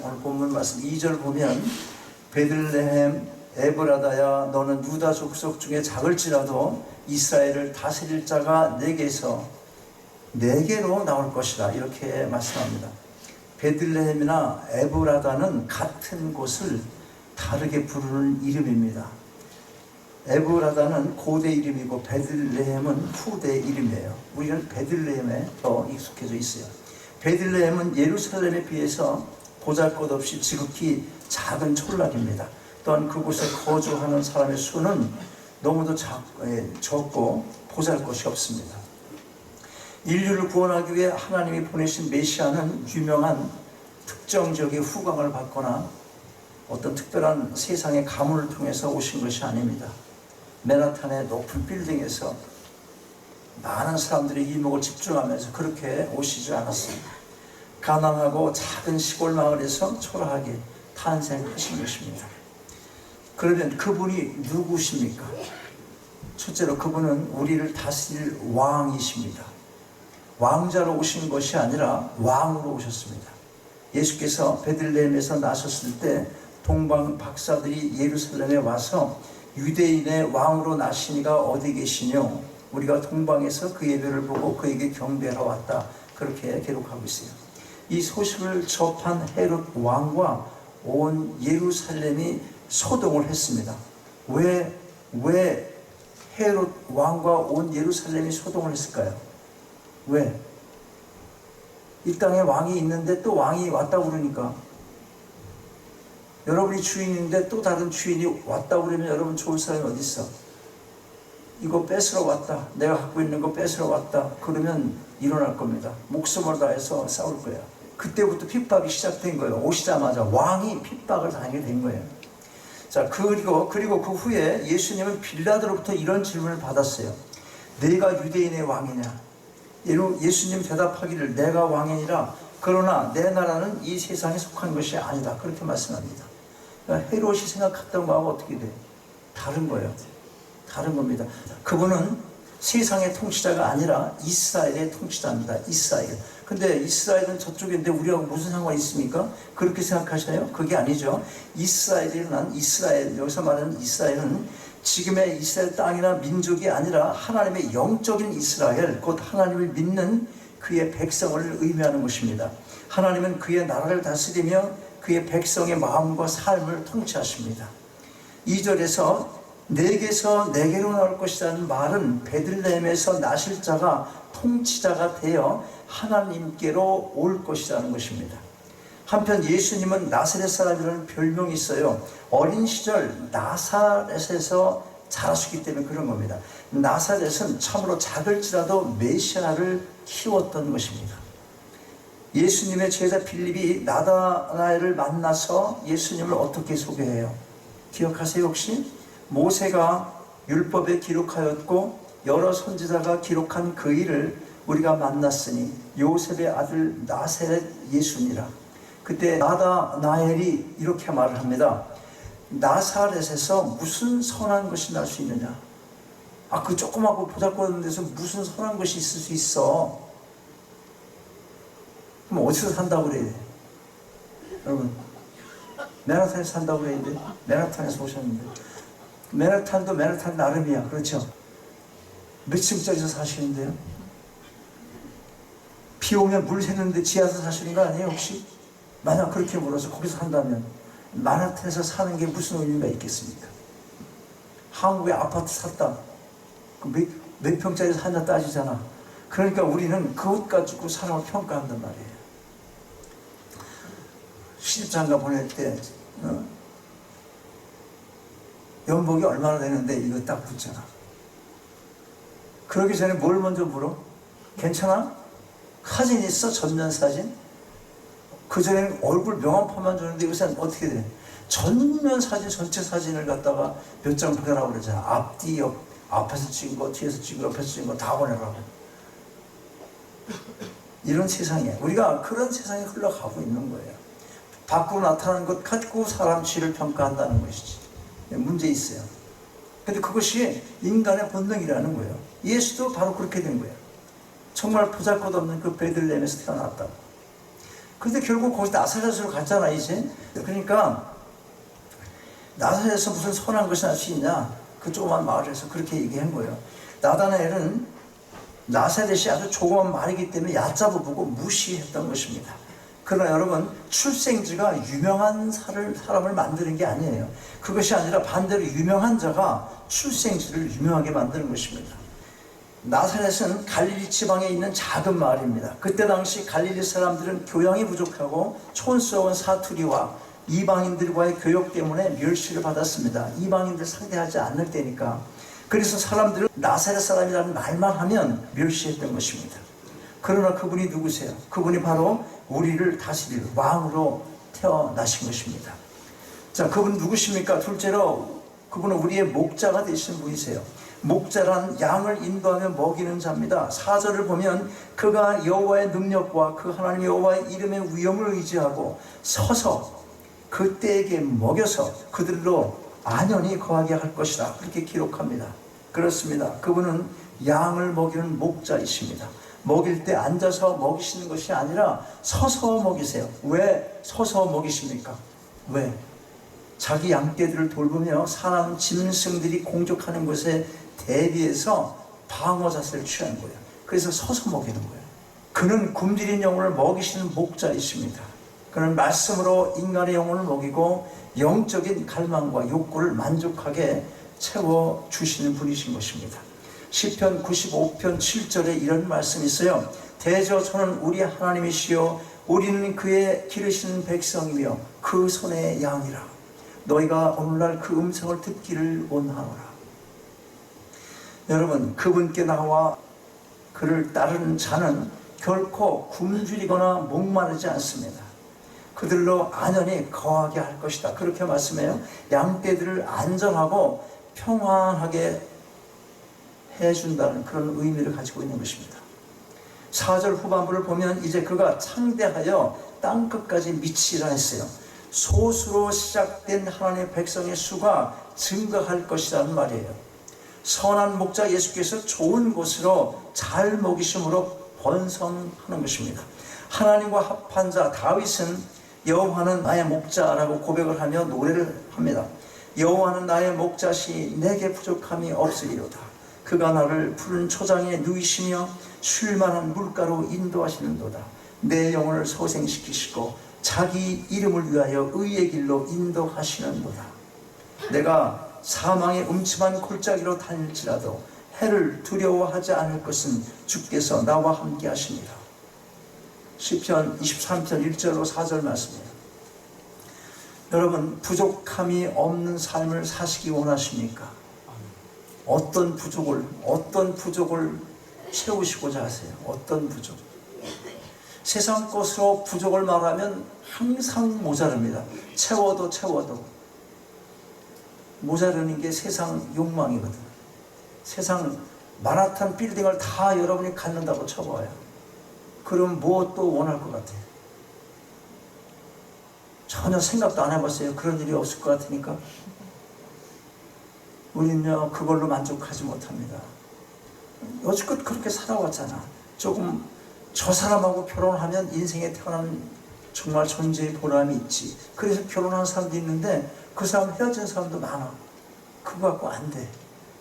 오늘 본문 말씀 2절 보면 베들레헴 에브라다야 너는 유다 족속 중에 작을지라도 이스라엘을 다스릴 자가 내게로 나올 것이다 이렇게 말씀합니다. 베들레헴이나 에브라다는 같은 곳을 다르게 부르는 이름입니다. 에브라다는 고대 이름이고 베들레헴은 후대 이름이에요. 우리는 베들레헴에 더 익숙해져 있어요. 베들레헴은 예루살렘에 비해서 보잘것없이 지극히 작은 촌락입니다. 또한 그곳에 거주하는 사람의 수는 너무도 적고 보잘것이 없습니다. 인류를 구원하기 위해 하나님이 보내신 메시아는 유명한 특정 지역의 후광을 받거나 어떤 특별한 세상의 가문을 통해서 오신 것이 아닙니다. 맨하탄의 높은 빌딩에서 많은 사람들이 이목을 집중하면서 그렇게 오시지 않았습니다. 가난하고 작은 시골 마을에서 초라하게 탄생하신 것입니다. 그러면 그분이 누구십니까? 첫째로 그분은 우리를 다스릴 왕이십니다. 왕자로 오신 것이 아니라 왕으로 오셨습니다. 예수께서 베들레헴에서 나셨을 때 동방 박사들이 예루살렘에 와서 유대인의 왕으로 나시니가 어디 계시뇨? 우리가 동방에서 그 예배를 보고 그에게 경배하러 왔다. 그렇게 기록하고 있어요. 이 소식을 접한 헤롯 왕과 온 예루살렘이 소동을 했습니다. 왜 헤롯 왕과 온 예루살렘이 소동을 했을까요? 왜? 이 땅에 왕이 있는데 또 왕이 왔다고 그러니까. 여러분이 주인인데 또 다른 주인이 왔다고 그러면 여러분 좋을 사람이 어디 있어? 이거 뺏으러 왔다. 내가 갖고 있는 거 뺏으러 왔다. 그러면 일어날 겁니다. 목숨을 다해서 싸울 거예요. 그때부터 핍박이 시작된 거예요. 오시자마자 왕이 핍박을 당하게 된 거예요. 자, 그리고 그 후에 예수님은 빌라도로부터 이런 질문을 받았어요. 내가 유대인의 왕이냐? 예수님 대답하기를 내가 왕이니라. 그러나 내 나라는 이 세상에 속한 것이 아니다. 그렇게 말씀합니다. 그러니까 헤롯이 생각했던 거하고 어떻게 돼? 다른 거예요. 다른 겁니다. 그분은 세상의 통치자가 아니라 이스라엘의 통치자입니다. 이스라엘. 근데 이스라엘은 저쪽인데 우리하고 무슨 상관이 있습니까? 그렇게 생각하셔요? 그게 아니죠. 이스라엘, 여기서 말하는 이스라엘은 지금의 이스라엘 땅이나 민족이 아니라 하나님의 영적인 이스라엘, 곧 하나님을 믿는 그의 백성을 의미하는 것입니다. 하나님은 그의 나라를 다스리며 그의 백성의 마음과 삶을 통치하십니다. 2절에서 내게서 내게로 나올 것이라는 말은 베들레헴에서 나실 자가 통치자가 되어 하나님께로 올 것이라는 것입니다. 한편 예수님은 나사렛 사람이라는 별명이 있어요. 어린 시절 나사렛에서 자라셨기 때문에 그런 겁니다. 나사렛은 참으로 작을지라도 메시아를 키웠던 것입니다. 예수님의 제자 빌립이 나다나엘을 만나서 예수님을 어떻게 소개해요? 기억하세요 혹시? 모세가 율법에 기록하였고 여러 선지자가 기록한 그 일을 우리가 만났으니 요셉의 아들 나사렛 예수니라. 그때 나다나엘이 이렇게 말을 합니다. 나사렛에서 무슨 선한 것이 날 수 있느냐? 그 조그맣고 보잘것없는 데서 무슨 선한 것이 있을 수 있어? 그럼 어디서 산다고 그래야 돼? 여러분, 맨하탄에서 산다고 그래야 돼? 맨하탄에서 오셨는데. 맨하탄도 맨하탄 나름이야. 그렇죠? 몇 층짜리에서 사시는데요? 비 오면 물 새는데 지하에서 사시는 거 아니에요 혹시? 만약 그렇게 물어서 거기서 산다면 맨하탄에서 사는 게 무슨 의미가 있겠습니까? 한국에 아파트 샀다. 몇 평짜리 사냐 따지잖아. 그러니까 우리는 그것 가지고 사람을 평가한단 말이에요. 시집장가 보낼 때 연봉이 얼마나 되는데 이거 딱 붙잖아. 그러기 전에 뭘 먼저 물어? 괜찮아? 사진 있어? 전면 사진? 그전에는 얼굴 명함판만 주는데 요새는 어떻게 돼? 전면 사진, 전체 사진을 갖다가 몇 장 보내라고 그러잖아. 앞뒤, 옆, 앞에서 찍은 거, 뒤에서 찍은 거, 옆에서 찍은 거 다 보내라고. 이런 세상이에요. 우리가 그런 세상에 흘러가고 있는 거예요. 밖으로 나타나는 것 가지고 사람 취를 평가한다는 것이지. 문제 있어요. 근데 그것이 인간의 본능이라는 거예요. 예수도 바로 그렇게 된 거예요. 정말 보잘것없는 그 베들레헴에서 태어났다고. 근데 결국 거기서 나사렛으로 갔잖아 이제. 그러니까 나사렛에서 무슨 선한 것이 날 수 있냐, 그 조그만 마을에서 그렇게 얘기한 거예요. 나다나엘은 나사렛이 아주 조그만 말이기 때문에 얕잡아 보고 무시했던 것입니다. 그러나 여러분, 출생지가 유명한 사람을 만드는 게 아니에요. 그것이 아니라 반대로 유명한 자가 출생지를 유명하게 만드는 것입니다. 나사렛은 갈릴리 지방에 있는 작은 마을입니다. 그때 당시 갈릴리 사람들은 교양이 부족하고 촌스러운 사투리와 이방인들과의 교역 때문에 멸시를 받았습니다. 이방인들 상대하지 않을 때니까. 그래서 사람들은 나사렛 사람이라는 말만 하면 멸시했던 것입니다. 그러나 그분이 누구세요? 그분이 바로 우리를 다스릴 왕으로 태어나신 것입니다. 자, 그분 누구십니까? 둘째로 그분은 우리의 목자가 되신 분이세요. 목자란 양을 인도하며 먹이는 자입니다. 4절을 보면 그가 여호와의 능력과 그 하나님 여호와의 이름의 위엄을 의지하고 서서 그때에게 먹여서 그들로 안연히 거하게 할 것이다, 그렇게 기록합니다. 그렇습니다. 그분은 양을 먹이는 목자이십니다. 먹일 때 앉아서 먹이시는 것이 아니라 서서 먹이세요. 왜 서서 먹이십니까? 왜? 자기 양떼들을 돌보며 사나운 짐승들이 공격하는 것에 대비해서 방어 자세를 취하는 거예요. 그래서 서서 먹이는 거예요. 그는 굶주린 영혼을 먹이시는 목자이십니다. 그는 말씀으로 인간의 영혼을 먹이고 영적인 갈망과 욕구를 만족하게 채워주시는 분이신 것입니다. 시편 95편 7절에 이런 말씀이 있어요. 대저 저는 우리 하나님이시여 우리는 그의 기르시는 백성이며 그 손의 양이라. 너희가 오늘날 그 음성을 듣기를 원하노라. 여러분, 그분께 나와 그를 따르는 자는 결코 굶주리거나 목마르지 않습니다. 그들로 안연히 거하게 할 것이다, 그렇게 말씀해요. 양떼들을 안전하고 평안하게 해준다는 그런 의미를 가지고 있는 것입니다. 4절 후반부를 보면 이제 그가 창대하여 땅끝까지 미치리라 했어요. 소수로 시작된 하나님의 백성의 수가 증가할 것이라는 말이에요. 선한 목자 예수께서 좋은 곳으로 잘 먹이심으로 번성하는 것입니다. 하나님과 합한 자 다윗은 여호와는 나의 목자라고 고백을 하며 노래를 합니다. 여호와는 나의 목자시 내게 부족함이 없으리로다. 그가 나를 푸른 초장에 누이시며 쉴만한 물가로 인도하시는도다. 내 영혼을 소생시키시고 자기 이름을 위하여 의의 길로 인도하시는도다. 내가 사망의 음침한 골짜기로 다닐지라도 해를 두려워하지 않을 것은 주께서 나와 함께 하십니다. 시편 23편 1절로 4절 말씀이에요. 여러분, 부족함이 없는 삶을 사시기 원하십니까? 어떤 부족을 채우시고자 하세요? 어떤 부족? 세상 것으로 부족을 말하면 항상 모자릅니다. 채워도 모자르는 게 세상 욕망이거든. 세상 마라톤 빌딩을 다 여러분이 갖는다고 쳐봐요. 그럼 무엇도 원할 것 같아요? 전혀 생각도 안 해봤어요. 그런 일이 없을 것 같으니까. 우리는요, 그걸로 만족하지 못합니다. 여지껏 그렇게 살아왔잖아. 조금 저 사람하고 결혼하면 인생에 태어난 정말 존재의 보람이 있지. 그래서 결혼한 사람도 있는데 그 사람 헤어진 사람도 많아. 그거 갖고 안 돼.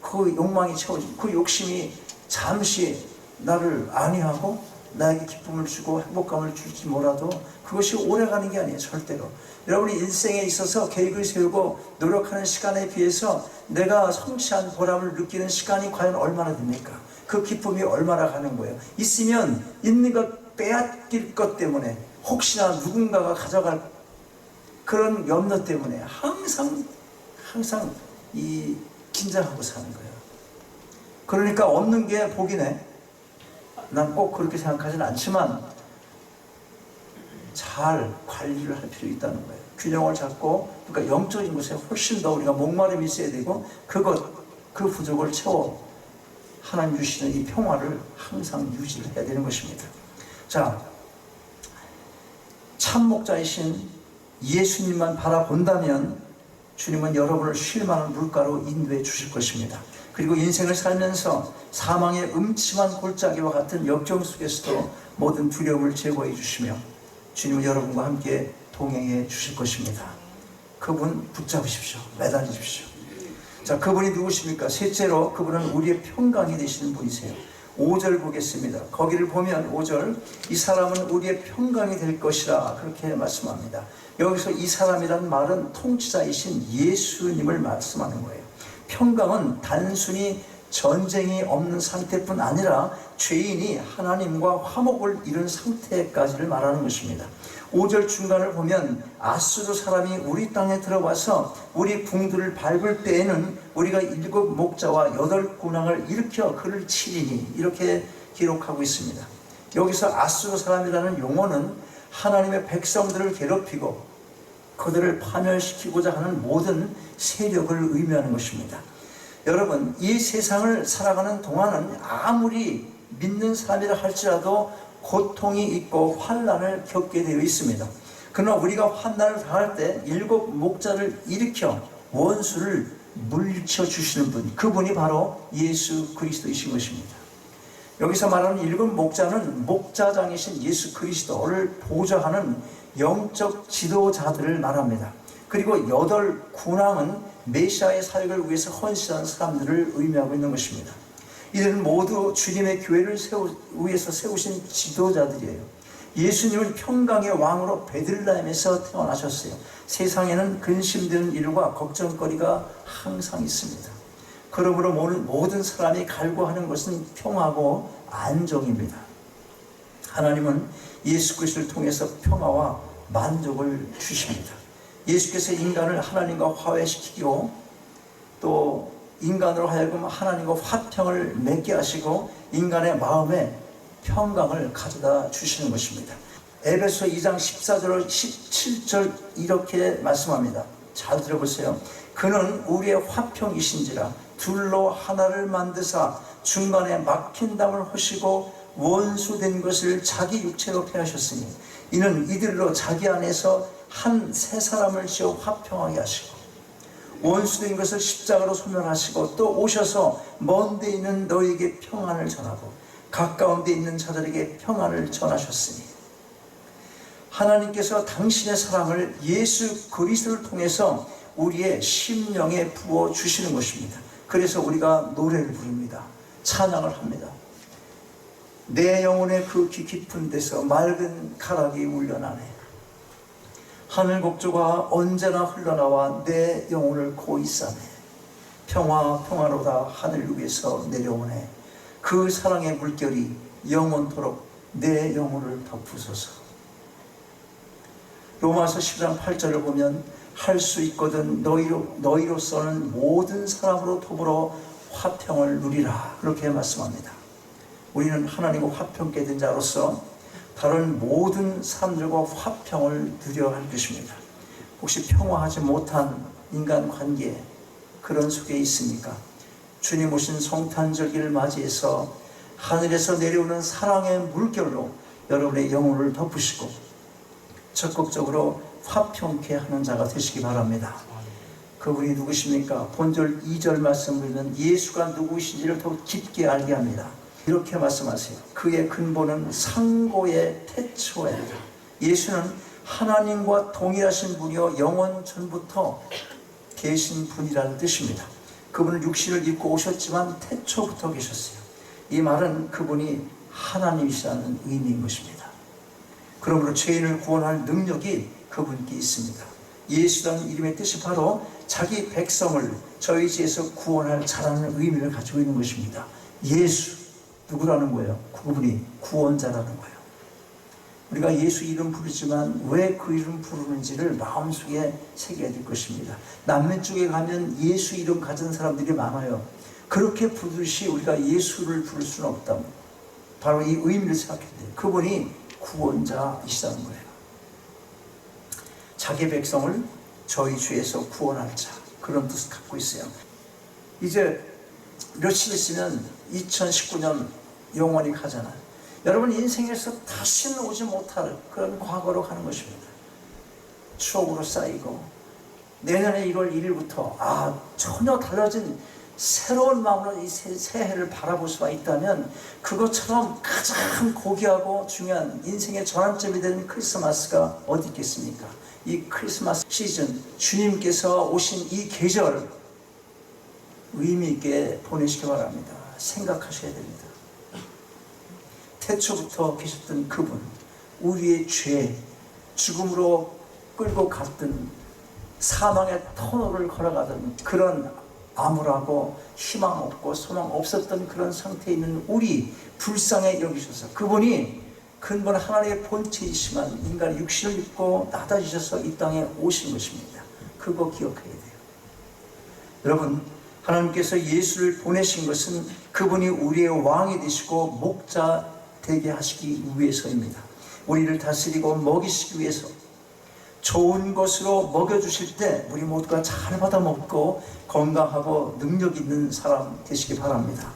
그 욕망이 채워지고 그 욕심이 잠시 나를 안위하고 나에게 기쁨을 주고 행복감을 줄지 몰라도 그것이 오래가는 게 아니에요. 절대로. 여러분이 인생에 있어서 계획을 세우고 노력하는 시간에 비해서 내가 성취한 보람을 느끼는 시간이 과연 얼마나 됩니까? 그 기쁨이 얼마나 가는 거예요? 있으면 있는 것 빼앗길 것 때문에 혹시나 누군가가 가져갈 그런 염려 때문에 항상 이 긴장하고 사는 거예요. 그러니까 없는 게 복이네. 난 꼭 그렇게 생각하지는 않지만 잘 관리를 할 필요 있다는 거예요. 균형을 잡고, 그러니까 영적인 것에 훨씬 더 우리가 목마름이 있어야 되고 그 부족을 채워 하나님 주시는 이 평화를 항상 유지를 해야 되는 것입니다. 자, 참 목자이신 예수님만 바라본다면 주님은 여러분을 쉴만한 물가로 인도해 주실 것입니다. 그리고 인생을 살면서 사망의 음침한 골짜기와 같은 역경 속에서도 모든 두려움을 제거해 주시며 주님은 여러분과 함께 동행해 주실 것입니다. 그분 붙잡으십시오. 매달리십시오. 자, 그분이 누구십니까? 셋째로 그분은 우리의 평강이 되시는 분이세요. 5절 보겠습니다. 거기를 보면 5절, 이 사람은 우리의 평강이 될 것이라 그렇게 말씀합니다. 여기서 이 사람이란 말은 통치자이신 예수님을 말씀하는 거예요. 평강은 단순히 전쟁이 없는 상태뿐 아니라 죄인이 하나님과 화목을 이룬 상태까지를 말하는 것입니다. 5절 중간을 보면 아수르 사람이 우리 땅에 들어와서 우리 궁들을 밟을 때에는 우리가 7 목자와 8 군왕을 일으켜 그를 치리니, 이렇게 기록하고 있습니다. 여기서 아수르 사람이라는 용어는 하나님의 백성들을 괴롭히고 그들을 파멸시키고자 하는 모든 세력을 의미하는 것입니다. 여러분, 이 세상을 살아가는 동안은 아무리 믿는 사람이라 할지라도 고통이 있고 환난을 겪게 되어 있습니다. 그러나 우리가 환난을 당할 때 7 목자를 일으켜 원수를 물리쳐 주시는 분, 그분이 바로 예수 그리스도이신 것입니다. 여기서 말하는 7 목자는 목자장이신 예수 그리스도를 보좌하는 영적 지도자들을 말합니다. 그리고 8 군왕은 메시아의 사역을 위해서 헌신하는 사람들을 의미하고 있는 것입니다. 이들은 모두 주님의 교회를 위해서 세우신 지도자들이에요. 예수님은 평강의 왕으로 베들레헴에서 태어나셨어요. 세상에는 근심되는 일과 걱정거리가 항상 있습니다. 그러므로 모든 사람이 갈구하는 것은 평화고 안정입니다. 하나님은 예수 그리스도를 통해서 평화와 만족을 주십니다. 예수께서 인간을 하나님과 화해시키고 또 인간으로 하여금 하나님과 화평을 맺게 하시고 인간의 마음에 평강을 가져다 주시는 것입니다. 에베소 2장 14절 17절 이렇게 말씀합니다. 잘 들어보세요. 그는 우리의 화평이신지라 둘로 하나를 만드사 중간에 막힌 담을 허시고 원수된 것을 자기 육체로 패하셨으니 이는 이들로 자기 안에서 한 새 사람을 지어 화평하게 하시고 원수된 것을 십자가로 소멸하시고 또 오셔서 먼 데 있는 너에게 평안을 전하고 가까운 데 있는 자들에게 평안을 전하셨으니, 하나님께서 당신의 사랑을 예수 그리스도를 통해서 우리의 심령에 부어주시는 것입니다. 그래서 우리가 노래를 부릅니다. 찬양을 합니다. 내 영혼의 그 깊은 데서 맑은 가락이 울려나네. 하늘 곡조가 언제나 흘러나와 내 영혼을 고이 싸네. 평화로다 하늘 위에서 내려오네. 그 사랑의 물결이 영원토록 내 영혼을 덮으소서. 로마서 10장 8절을 보면 할 수 있거든 너희로서는 모든 사람으로 더불어 화평을 누리라, 그렇게 말씀합니다. 우리는 하나님과 화평케 된 자로서 다른 모든 사람들과 화평을 누려야 할 것입니다. 혹시 평화하지 못한 인간관계 그런 속에 있습니까? 주님 오신 성탄절기를 맞이해서 하늘에서 내려오는 사랑의 물결로 여러분의 영혼을 덮으시고 적극적으로 화평케 하는 자가 되시기 바랍니다. 그분이 누구십니까? 본절 2절 말씀을 보면 예수가 누구신지를 더 깊게 알게 합니다. 이렇게 말씀하세요. 그의 근본은 상고의 태초에다. 예수는 하나님과 동일하신 분이요 영원 전부터 계신 분이라는 뜻입니다. 그분은 육신을 입고 오셨지만 태초부터 계셨어요. 이 말은 그분이 하나님이시라는 의미인 것입니다. 그러므로 죄인을 구원할 능력이 그분께 있습니다. 예수라는 이름의 뜻이 바로 자기 백성을 저희 죄에서 구원할 자라는 의미를 가지고 있는 것입니다. 예수 누구라는 거예요? 그분이 구원자라는 거예요. 우리가 예수 이름 부르지만 왜 그 이름 부르는지를 마음속에 새겨야 될 것입니다. 남미 쪽에 가면 예수 이름 가진 사람들이 많아요. 그렇게 부르듯이 우리가 예수를 부를 수는 없다. 바로 이 의미를 생각해야 돼요. 그분이 구원자이시다는 거예요. 자기 백성을 저희 죄에서 구원할 자, 그런 뜻을 갖고 있어요. 이제 며칠 있으면 2019년 영원히 가잖아요. 여러분 인생에서 다시는 오지 못할 그런 과거로 가는 것입니다. 추억으로 쌓이고 내년에 1월 1일부터 전혀 달라진 새로운 마음으로 이 새해를 바라볼 수가 있다면 그것처럼 가장 고귀하고 중요한 인생의 전환점이 되는 크리스마스가 어디 있겠습니까? 이 크리스마스 시즌, 주님께서 오신 이 계절 의미 있게 보내시기 바랍니다. 생각하셔야 됩니다. 태초부터 계셨던 그분, 우리의 죄, 죽음으로 끌고 갔던 사망의 터널을 걸어가던 그런 암울하고 희망 없고 소망 없었던 그런 상태에 있는 우리 불쌍히 여기셔서 그분이 근본 하나님의 본체이시만 인간의 육신을 입고 나다지셔서 이 땅에 오신 것입니다. 그거 기억해야 돼요. 여러분, 하나님께서 예수를 보내신 것은 그분이 우리의 왕이 되시고 목자 되게 하시기 위해서입니다. 우리를 다스리고 먹이시기 위해서 좋은 것으로 먹여주실 때 우리 모두가 잘 받아먹고 건강하고 능력 있는 사람 되시기 바랍니다.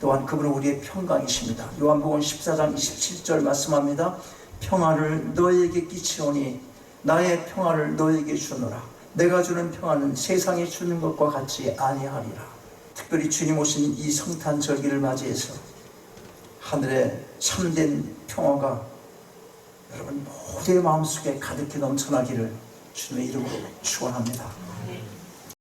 또한 그분은 우리의 평강이십니다. 요한복음 14장 27절 말씀합니다. 평화를 너에게 끼치오니 나의 평화를 너에게 주노라. 내가 주는 평화는 세상이 주는 것과 같이 아니하리라. 특별히 주님 오신 이 성탄절기를 맞이해서 하늘의 참된 평화가 여러분 모두의 마음속에 가득히 넘쳐나기를 주님의 이름으로 축원합니다.